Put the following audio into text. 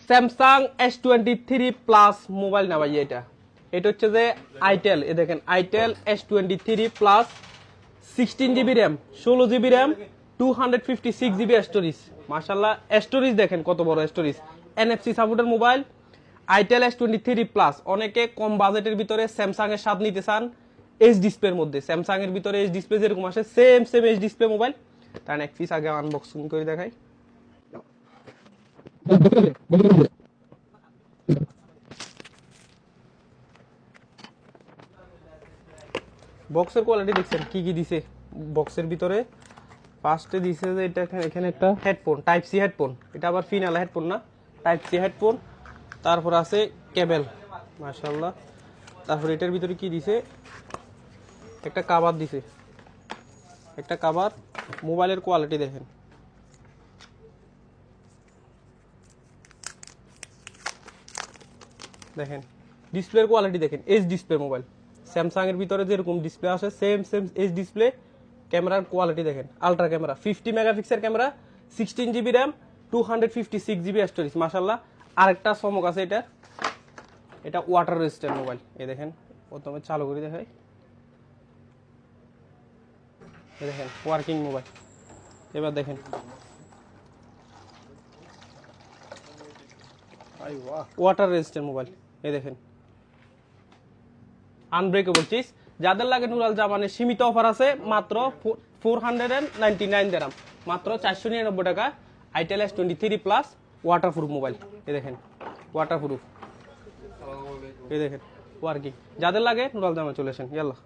Samsung S23 plus mobile না ভাই, এটা হচ্ছে যে আইটেল। এ দেখেন itel S23 plus 16GB RAM, 16GB RAM, 256GB storage. মাশাআল্লাহ স্টোরেজ দেখেন কত বড় স্টোরেজ। NFC সাপোর্টের মোবাইল আইটেল S23 প্লাস। অনেকে কম বাজেটের ভিতরে স্যামসাং এর স্বাদ নিতে চান এইচ ডিসপ্লের মধ্যে। স্যামসাং এর ভিতরে এইচ ডিসপ্লে যেরকম আসে সেম এইচ ডিসপ্লে মোবাইল। তার এক পিস আগে আনবক্সিং করে দেখাই। বক্সের কোয়ালিটি দেখছেন কি কি দিছে বক্সের ভিতরে। ফার্স্টে দিছে যে এটা এখানে একটা হেডফোন, টাইপ সি হেডফোন। এটা আবার ফিনাল হেডফোন না, টাইপ সি হেডফোন। তারপর আছে কেবল, মাশাআল্লাহ। তারপর এটার ভিতরে কি দিছে, একটা কভার দিছে, একটা কভার। মোবাইলের কোয়ালিটি দেখেন, দেখেন ডিসপ্লের কোয়ালিটি দেখেন, এইচ ডিসপ্লে মোবাইল। স্যামসাং এর ভিতরে যেরকম ডিসপ্লে আসে সেম এইচ ডিসপ্লে। ক্যামেরার কোয়ালিটি দেখেন, ultra camera, 50 megapixel camera, 16GB RAM, 256GB storage. মাশাআল্লাহ। আরেকটা চমক আছে এটা ওয়াটার রেজিস্ট্যান্ট মোবাইল। এই দেখেন প্রথমে চালু করে দেখাই। এই দেখেন ওয়ার্কিং মোবাইল। এবার দেখেন ওয়াটার রেজিস্ট্যান্ট মোবাইল। এই দেখেন আনব্রেকেবল চিজ। যাদের লাগে নুরাল জামানের সীমিত অফার আছে, মাত্র 499 দিরহাম, মাত্র 499 টাকা। Itel S23 plus waterproof mobile. এই দেখেন ওয়াটারপ্রুফ, এই দেখেন ওয়ার্কিং। যাদের লাগে নুরাল জামান চলে আসেন, ইয়াল্লাহ।